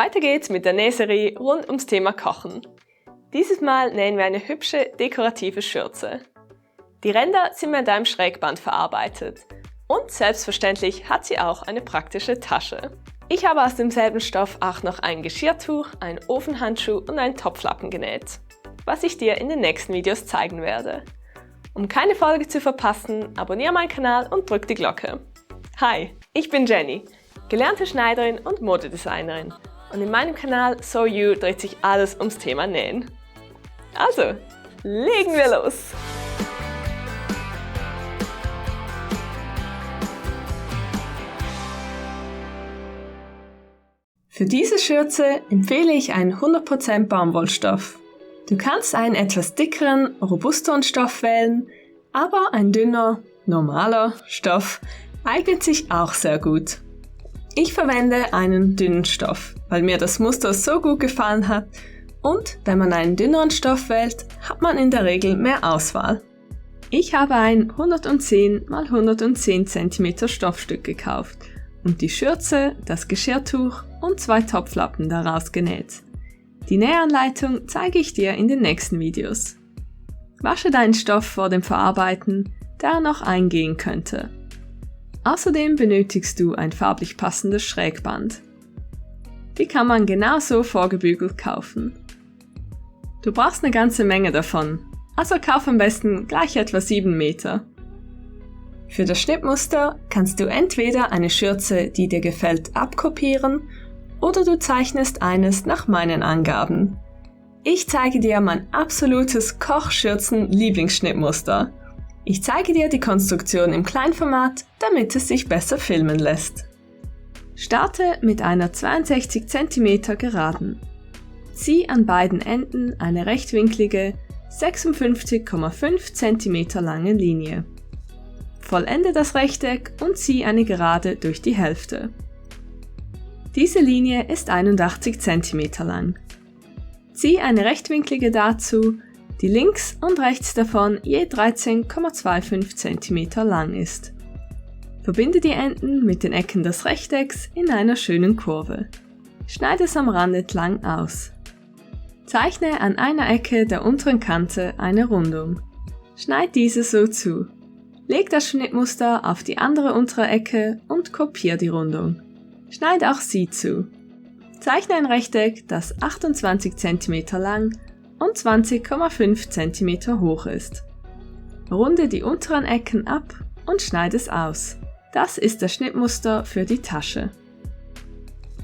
Weiter geht's mit der Nähserie rund ums Thema Kochen. Dieses Mal nähen wir eine hübsche, dekorative Schürze. Die Ränder sind mit einem Schrägband verarbeitet und selbstverständlich hat sie auch eine praktische Tasche. Ich habe aus demselben Stoff auch noch ein Geschirrtuch, einen Ofenhandschuh und einen Topflappen genäht, was ich dir in den nächsten Videos zeigen werde. Um keine Folge zu verpassen, abonniere meinen Kanal und drück die Glocke. Hi, ich bin Jenny, gelernte Schneiderin und Modedesignerin und in meinem Kanal So You dreht sich alles ums Thema Nähen. Also, legen wir los! Für diese Schürze empfehle ich einen 100% Baumwollstoff. Du kannst einen etwas dickeren, robusteren Stoff wählen, aber ein dünner, normaler Stoff eignet sich auch sehr gut. Ich verwende einen dünnen Stoff, weil mir das Muster so gut gefallen hat und wenn man einen dünneren Stoff wählt, hat man in der Regel mehr Auswahl. Ich habe ein 110 x 110 cm Stoffstück gekauft und die Schürze, das Geschirrtuch und 2 Topflappen daraus genäht. Die Nähanleitung zeige ich dir in den nächsten Videos. Wasche deinen Stoff vor dem Verarbeiten, da er noch eingehen könnte. Außerdem benötigst du ein farblich passendes Schrägband. Die kann man genauso vorgebügelt kaufen. Du brauchst eine ganze Menge davon, also kauf am besten gleich etwa 7 Meter. Für das Schnittmuster kannst du entweder eine Schürze, die dir gefällt, abkopieren oder du zeichnest eines nach meinen Angaben. Ich zeige dir mein absolutes Kochschürzen-Lieblingsschnittmuster. Ich zeige dir die Konstruktion im Kleinformat, damit es sich besser filmen lässt. Starte mit einer 62 cm Geraden. Zieh an beiden Enden eine rechtwinklige 56,5 cm lange Linie. Vollende das Rechteck und zieh eine Gerade durch die Hälfte. Diese Linie ist 81 cm lang. Zieh eine rechtwinklige dazu, die links und rechts davon je 13,25 cm lang ist. Verbinde die Enden mit den Ecken des Rechtecks in einer schönen Kurve. Schneide es am Rand entlang aus. Zeichne an einer Ecke der unteren Kante eine Rundung. Schneid diese so zu. Leg das Schnittmuster auf die andere untere Ecke und kopiere die Rundung. Schneid auch sie zu. Zeichne ein Rechteck, das 28 cm lang und 20,5 cm hoch ist. Runde die unteren Ecken ab und schneide es aus. Das ist das Schnittmuster für die Tasche.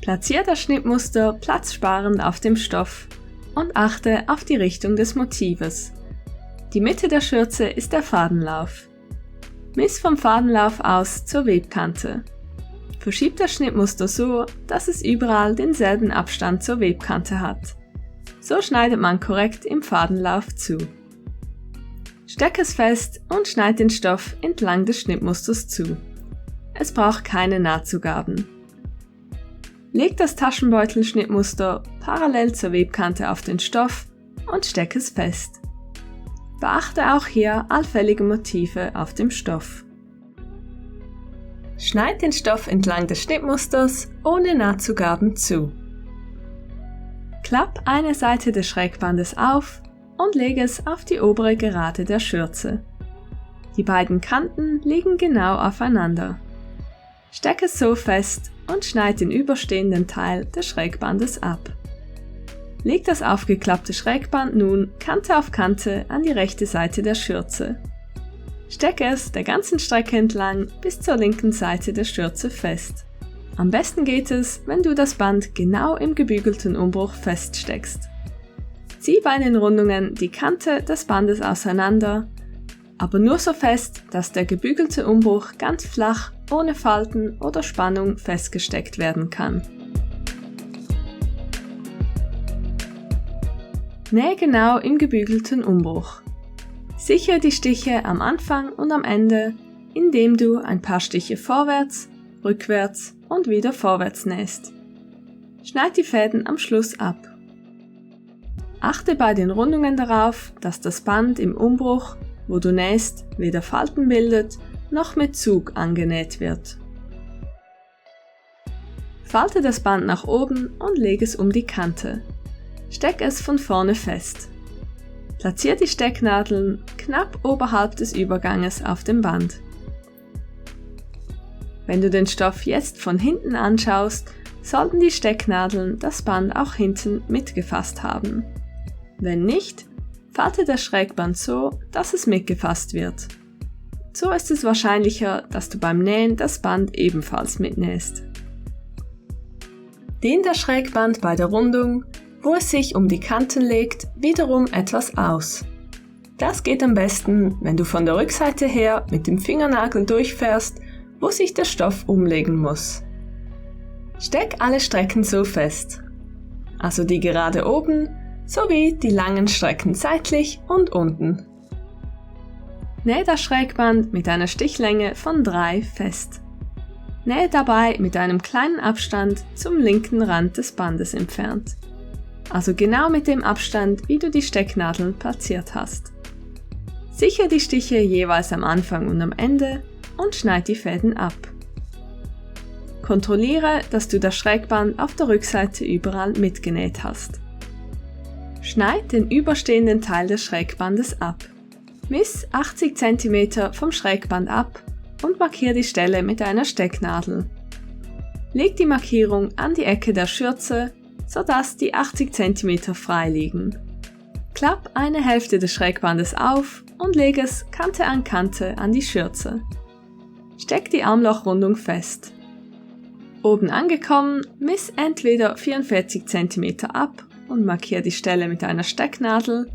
Platziere das Schnittmuster platzsparend auf dem Stoff und achte auf die Richtung des Motives. Die Mitte der Schürze ist der Fadenlauf. Miss vom Fadenlauf aus zur Webkante. Verschieb das Schnittmuster so, dass es überall denselben Abstand zur Webkante hat. So schneidet man korrekt im Fadenlauf zu. Steck es fest und schneid den Stoff entlang des Schnittmusters zu. Es braucht keine Nahtzugaben. Leg das Taschenbeutel-Schnittmuster parallel zur Webkante auf den Stoff und steck es fest. Beachte auch hier allfällige Motive auf dem Stoff. Schneid den Stoff entlang des Schnittmusters ohne Nahtzugaben zu. Klapp eine Seite des Schrägbandes auf und lege es auf die obere Gerade der Schürze. Die beiden Kanten liegen genau aufeinander. Steck es so fest und schneid den überstehenden Teil des Schrägbandes ab. Leg das aufgeklappte Schrägband nun Kante auf Kante an die rechte Seite der Schürze. Stecke es der ganzen Strecke entlang bis zur linken Seite der Schürze fest. Am besten geht es, wenn du das Band genau im gebügelten Umbruch feststeckst. Zieh bei den Rundungen die Kante des Bandes auseinander, aber nur so fest, dass der gebügelte Umbruch ganz flach, ohne Falten oder Spannung festgesteckt werden kann. Nähe genau im gebügelten Umbruch. Sichere die Stiche am Anfang und am Ende, indem du ein paar Stiche vorwärts, rückwärts und wieder vorwärts nähst. Schneid die Fäden am Schluss ab. Achte bei den Rundungen darauf, dass das Band im Umbruch, wo du nähst, weder Falten bildet, noch mit Zug angenäht wird. Falte das Band nach oben und lege es um die Kante. Steck es von vorne fest. Platziere die Stecknadeln knapp oberhalb des Überganges auf dem Band. Wenn du den Stoff jetzt von hinten anschaust, sollten die Stecknadeln das Band auch hinten mitgefasst haben. Wenn nicht, falte das Schrägband so, dass es mitgefasst wird. So ist es wahrscheinlicher, dass du beim Nähen das Band ebenfalls mitnähst. Dehn das Schrägband bei der Rundung, wo es sich um die Kanten legt, wiederum etwas aus. Das geht am besten, wenn du von der Rückseite her mit dem Fingernagel durchfährst, wo sich der Stoff umlegen muss. Steck alle Strecken so fest, also die gerade oben sowie die langen Strecken seitlich und unten. Nähe das Schrägband mit einer Stichlänge von 3 fest. Nähe dabei mit einem kleinen Abstand zum linken Rand des Bandes entfernt. Also genau mit dem Abstand, wie du die Stecknadeln platziert hast. Sichere die Stiche jeweils am Anfang und am Ende und schneid die Fäden ab. Kontrolliere, dass du das Schrägband auf der Rückseite überall mitgenäht hast. Schneid den überstehenden Teil des Schrägbandes ab. Miss 80 cm vom Schrägband ab und markiere die Stelle mit einer Stecknadel. Leg die Markierung an die Ecke der Schürze, sodass die 80 cm frei liegen. Klapp eine Hälfte des Schrägbandes auf und leg es Kante an Kante an die Schürze. Steck die Armlochrundung fest. Oben angekommen, miss entweder 44 cm ab und markiere die Stelle mit einer Stecknadel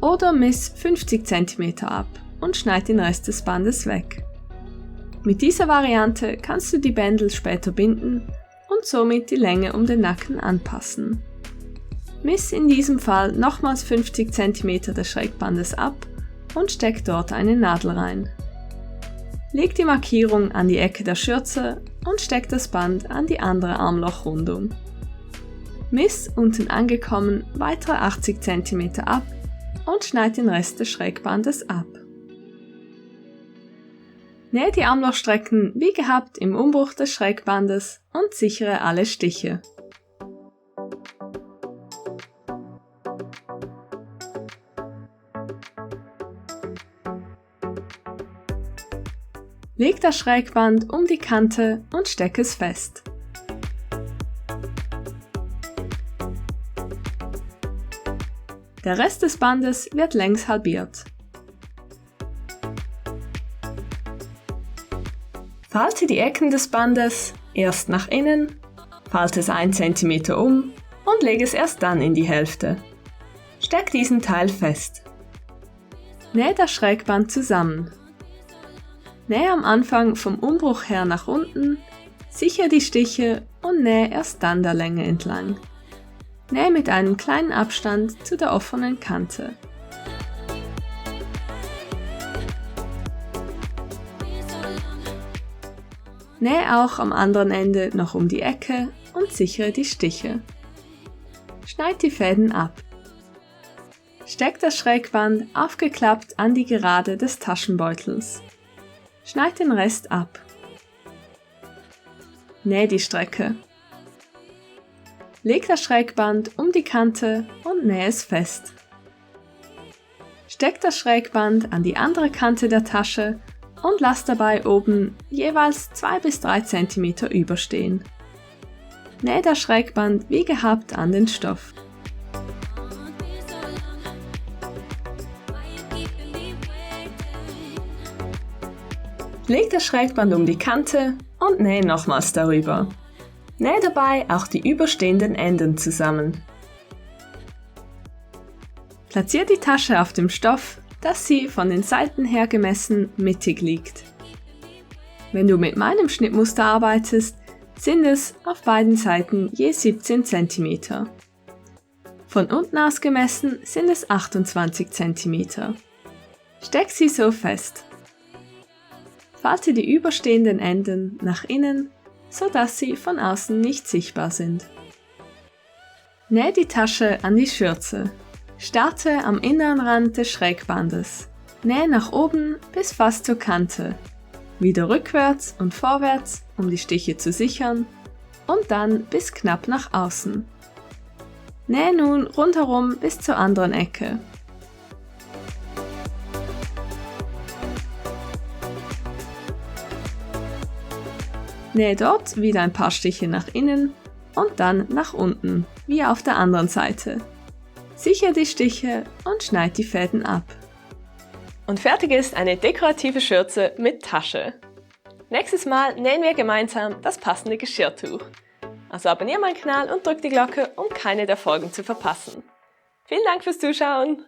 oder miss 50 cm ab und schneid den Rest des Bandes weg. Mit dieser Variante kannst du die Bändel später binden und somit die Länge um den Nacken anpassen. Miss in diesem Fall nochmals 50 cm des Schrägbandes ab und steck dort eine Nadel rein. Leg die Markierung an die Ecke der Schürze und steck das Band an die andere Armlochrundung. Miss unten angekommen weitere 80 cm ab und schneid den Rest des Schrägbandes ab. Nähe die Armlochstrecken wie gehabt im Umbruch des Schrägbandes und sichere alle Stiche. Leg das Schrägband um die Kante und steck es fest. Der Rest des Bandes wird längs halbiert. Falte die Ecken des Bandes erst nach innen, falte es 1 cm um und lege es erst dann in die Hälfte. Steck diesen Teil fest. Nähe das Schrägband zusammen. Nähe am Anfang vom Umbruch her nach unten, sichere die Stiche und nähe erst dann der Länge entlang. Nähe mit einem kleinen Abstand zu der offenen Kante. Nähe auch am anderen Ende noch um die Ecke und sichere die Stiche. Schneid die Fäden ab. Steck das Schrägband aufgeklappt an die Gerade des Taschenbeutels. Schneid den Rest ab. Nähe die Strecke. Leg das Schrägband um die Kante und nähe es fest. Steck das Schrägband an die andere Kante der Tasche und lass dabei oben jeweils 2 bis 3 cm überstehen. Nähe das Schrägband wie gehabt an den Stoff. Leg das Schrägband um die Kante und nähe nochmals darüber. Nähe dabei auch die überstehenden Enden zusammen. Platziere die Tasche auf dem Stoff, dass sie von den Seiten her gemessen mittig liegt. Wenn du mit meinem Schnittmuster arbeitest, sind es auf beiden Seiten je 17 cm. Von unten aus gemessen sind es 28 cm. Steck sie so fest. Falte die überstehenden Enden nach innen, sodass sie von außen nicht sichtbar sind. Nähe die Tasche an die Schürze. Starte am inneren Rand des Schrägbandes. Nähe nach oben bis fast zur Kante. Wieder rückwärts und vorwärts, um die Stiche zu sichern. und dann bis knapp nach außen. Nähe nun rundherum bis zur anderen Ecke. Nähe dort wieder ein paar Stiche nach innen und dann nach unten, wie auf der anderen Seite. Sichere die Stiche und schneid die Fäden ab. Und fertig ist eine dekorative Schürze mit Tasche. Nächstes Mal nähen wir gemeinsam das passende Geschirrtuch. Also abonniere meinen Kanal und drück die Glocke, um keine der Folgen zu verpassen. Vielen Dank fürs Zuschauen!